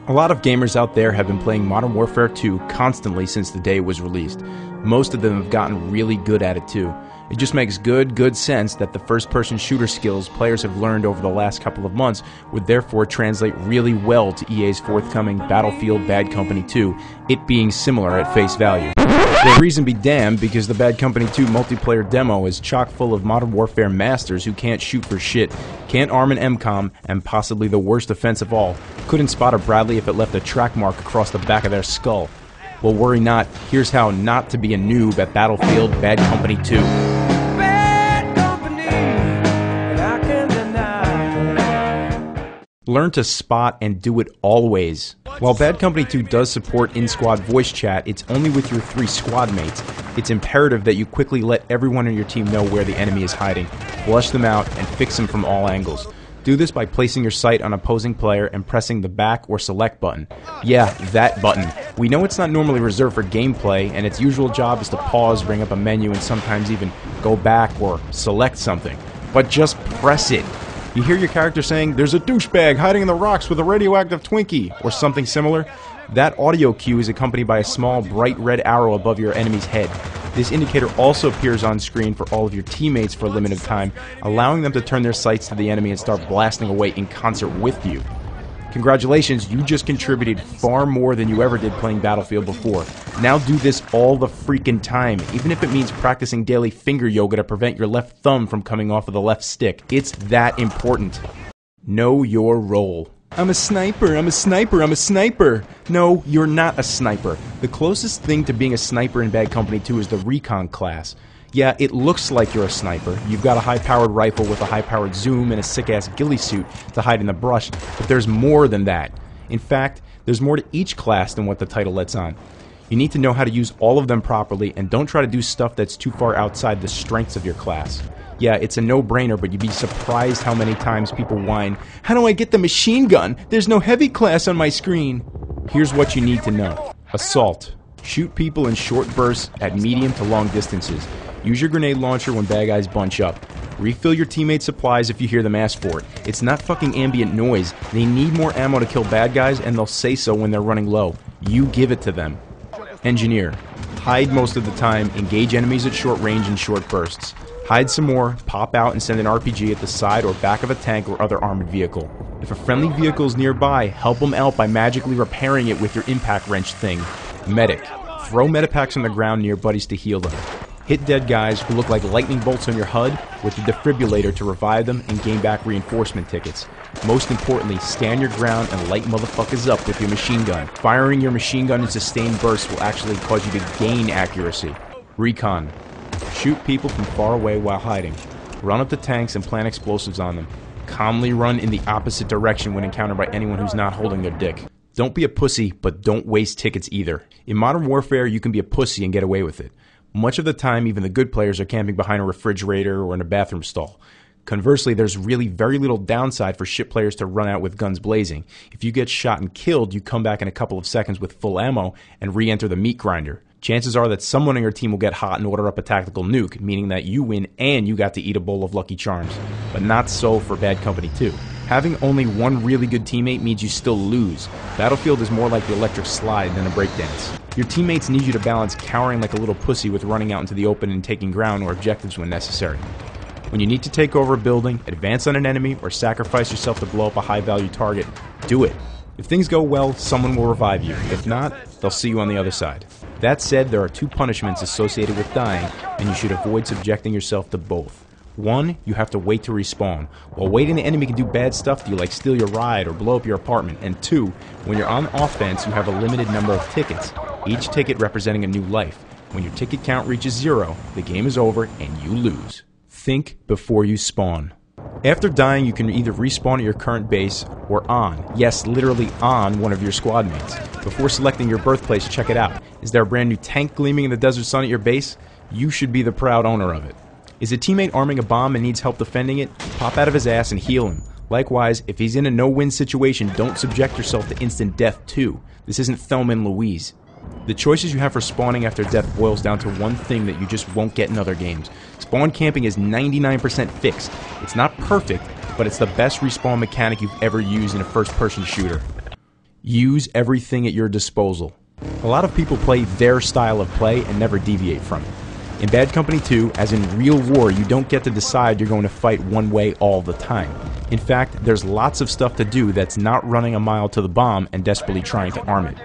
A lot of gamers out there have been playing Modern Warfare 2 constantly since the day it was released. Most of them have gotten really good at it too. It just makes good sense that the first-person shooter skills players have learned over the last couple of months would therefore translate really well to EA's forthcoming Battlefield Bad Company 2, it being similar at face value. The reason be damned, because the Bad Company 2 multiplayer demo is chock full of Modern Warfare masters who can't shoot for shit, can't arm an MCOM, and possibly the worst offense of all, couldn't spot a Bradley if it left a track mark across the back of their skull. Well, worry not, here's how not to be a noob at Battlefield Bad Company 2. Learn to spot and do it always. While Bad Company 2 does support in-squad voice chat, it's only with your 3 squad mates. It's imperative that you quickly let everyone on your team know where the enemy is hiding, flush them out, and fix them from all angles. Do this by placing your sight on opposing player and pressing the back or select button. Yeah, that button. We know it's not normally reserved for gameplay, and its usual job is to pause, bring up a menu, and sometimes even go back or select something. But just press it. You hear your character saying, "There's a douchebag hiding in the rocks with a radioactive Twinkie," or something similar? That audio cue is accompanied by a small, bright red arrow above your enemy's head. This indicator also appears on screen for all of your teammates for a limited time, allowing them to turn their sights to the enemy and start blasting away in concert with you. Congratulations, you just contributed far more than you ever did playing Battlefield before. Now do this all the freaking time, even if it means practicing daily finger yoga to prevent your left thumb from coming off of the left stick. It's that important. Know your role. I'm a sniper, I'm a sniper, I'm a sniper. No, you're not a sniper. The closest thing to being a sniper in Bad Company 2 is the Recon class. Yeah, it looks like you're a sniper. You've got a high-powered rifle with a high-powered zoom and a sick-ass ghillie suit to hide in the brush, but there's more than that. In fact, there's more to each class than what the title lets on. You need to know how to use all of them properly, and don't try to do stuff that's too far outside the strengths of your class. Yeah, it's a no-brainer, but you'd be surprised how many times people whine, "How do I get the machine gun? There's no heavy class on my screen." Here's what you need to know. Assault. Shoot people in short bursts at medium to long distances. Use your grenade launcher when bad guys bunch up. Refill your teammates' supplies if you hear them ask for it. It's not fucking ambient noise. They need more ammo to kill bad guys, and they'll say so when they're running low. You give it to them. Engineer. Hide most of the time, engage enemies at short range in short bursts. Hide some more, pop out and send an RPG at the side or back of a tank or other armored vehicle. If a friendly vehicle is nearby, help them out by magically repairing it with your impact wrench thing. Medic. Throw medipacks on the ground near buddies to heal them. Hit dead guys who look like lightning bolts on your HUD with the defibrillator to revive them and gain back reinforcement tickets. Most importantly, stand your ground and light motherfuckers up with your machine gun. Firing your machine gun in sustained bursts will actually cause you to gain accuracy. Recon. Shoot people from far away while hiding. Run up to tanks and plant explosives on them. Calmly run in the opposite direction when encountered by anyone who's not holding their dick. Don't be a pussy, but don't waste tickets either. In Modern Warfare, you can be a pussy and get away with it. Much of the time, even the good players are camping behind a refrigerator or in a bathroom stall. Conversely, there's really very little downside for shit players to run out with guns blazing. If you get shot and killed, you come back in a couple of seconds with full ammo and re-enter the meat grinder. Chances are that someone on your team will get hot and order up a tactical nuke, meaning that you win and you got to eat a bowl of Lucky Charms. But not so for Bad Company 2. Having only one really good teammate means you still lose. Battlefield is more like the electric slide than a breakdance. Your teammates need you to balance cowering like a little pussy with running out into the open and taking ground or objectives when necessary. When you need to take over a building, advance on an enemy, or sacrifice yourself to blow up a high-value target, do it. If things go well, someone will revive you. If not, they'll see you on the other side. That said, there are 2 punishments associated with dying, and you should avoid subjecting yourself to both. 1, you have to wait to respawn. While waiting, the enemy can do bad stuff to you like steal your ride or blow up your apartment. And 2, when you're on offense, you have a limited number of tickets, each ticket representing a new life. When your ticket count reaches 0, the game is over and you lose. Think before you spawn. After dying, you can either respawn at your current base or on, yes, literally on one of your squad mates. Before selecting your birthplace, check it out. Is there a brand new tank gleaming in the desert sun at your base? You should be the proud owner of it. Is a teammate arming a bomb and needs help defending it? Pop out of his ass and heal him. Likewise, if he's in a no-win situation, don't subject yourself to instant death too. This isn't Thelma and Louise. The choices you have for spawning after death boils down to one thing that you just won't get in other games. Spawn camping is 99% fixed. It's not perfect, but it's the best respawn mechanic you've ever used in a first-person shooter. Use everything at your disposal. A lot of people play their style of play and never deviate from it. In Bad Company 2, as in real war, you don't get to decide you're going to fight one way all the time. In fact, there's lots of stuff to do that's not running a mile to the bomb and desperately trying to arm it.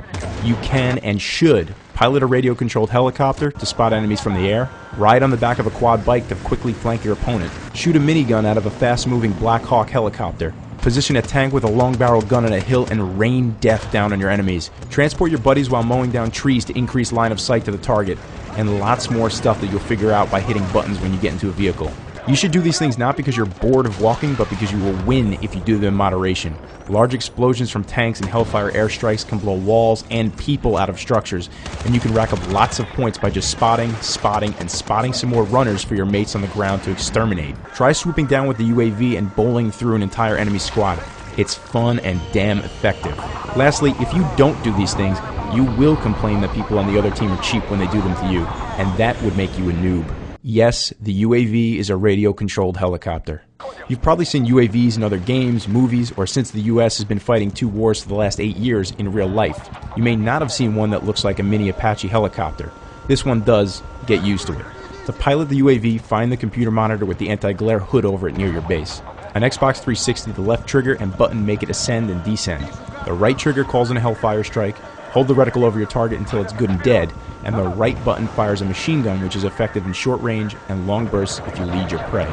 You can and should pilot a radio-controlled helicopter to spot enemies from the air, ride on the back of a quad bike to quickly flank your opponent, shoot a minigun out of a fast-moving Black Hawk helicopter, position a tank with a long-barreled gun on a hill and rain death down on your enemies, transport your buddies while mowing down trees to increase line of sight to the target, and lots more stuff that you'll figure out by hitting buttons when you get into a vehicle. You should do these things not because you're bored of walking, but because you will win if you do them in moderation. Large explosions from tanks and Hellfire airstrikes can blow walls and people out of structures, and you can rack up lots of points by just spotting some more runners for your mates on the ground to exterminate. Try swooping down with the UAV and bowling through an entire enemy squad. It's fun and damn effective. Lastly, if you don't do these things, you will complain that people on the other team are cheap when they do them to you, and that would make you a noob. Yes, the UAV is a radio-controlled helicopter. You've probably seen UAVs in other games, movies, or since the US has been fighting 2 wars for the last 8 years in real life. You may not have seen one that looks like a mini Apache helicopter. This one does. Get used to it. To pilot the UAV, find the computer monitor with the anti-glare hood over it near your base. On Xbox 360, the left trigger and button make it ascend and descend. The right trigger calls in a Hellfire strike. Hold the reticle over your target until it's good and dead, and the right button fires a machine gun which is effective in short range and long bursts if you lead your prey.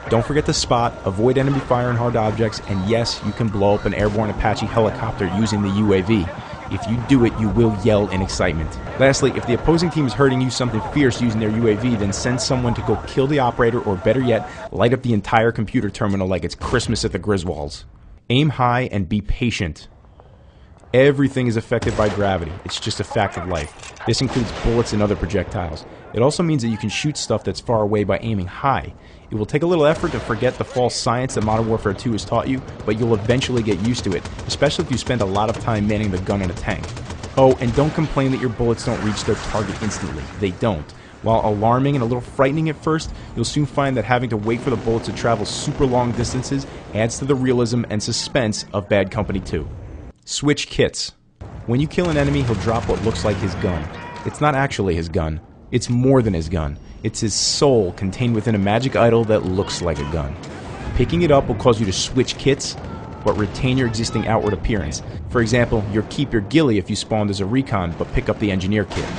Don't forget to spot, avoid enemy fire and hard objects, and yes, you can blow up an airborne Apache helicopter using the UAV. If you do it, you will yell in excitement. Lastly, if the opposing team is hurting you something fierce using their UAV, then send someone to go kill the operator, or better yet, light up the entire computer terminal like it's Christmas at the Griswolds. Aim high and be patient. Everything is affected by gravity. It's just a fact of life. This includes bullets and other projectiles. It also means that you can shoot stuff that's far away by aiming high. It will take a little effort to forget the false science that Modern Warfare 2 has taught you, but you'll eventually get used to it, especially if you spend a lot of time manning the gun in a tank. Oh, and don't complain that your bullets don't reach their target instantly. They don't. While alarming and a little frightening at first, you'll soon find that having to wait for the bullets to travel super long distances adds to the realism and suspense of Bad Company 2. Switch kits. When you kill an enemy, he'll drop what looks like his gun. It's not actually his gun. It's more than his gun. It's his soul contained within a magic idol that looks like a gun. Picking it up will cause you to switch kits, but retain your existing outward appearance. For example, you'll keep your ghillie if you spawned as a recon, but pick up the engineer kit.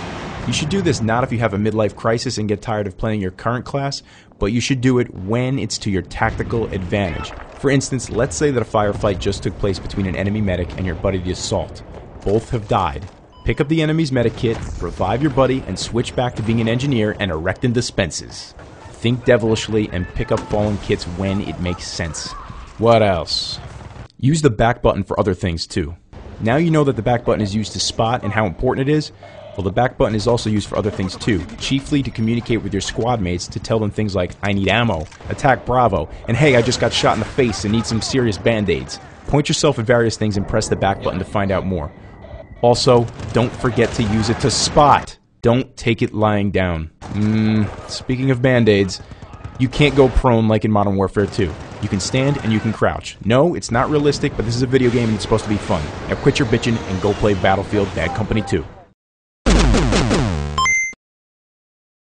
You should do this not if you have a midlife crisis and get tired of playing your current class, but you should do it when it's to your tactical advantage. For instance, let's say that a firefight just took place between an enemy medic and your buddy the Assault. Both have died. Pick up the enemy's medic kit, revive your buddy, and switch back to being an engineer and erecting dispenses. Think devilishly and pick up fallen kits when it makes sense. What else? Use the back button for other things too. Now you know that the back button is used to spot and how important it is. Well, the back button is also used for other things too, chiefly to communicate with your squad mates to tell them things like, I need ammo, attack Bravo, and hey, I just got shot in the face and need some serious band-aids. Point yourself at various things and press the back button to find out more. Also, don't forget to use it to spot. Don't take it lying down. Speaking of band-aids, you can't go prone like in Modern Warfare 2. You can stand and you can crouch. No, it's not realistic, but this is a video game and it's supposed to be fun. Now quit your bitching and go play Battlefield Bad Company 2.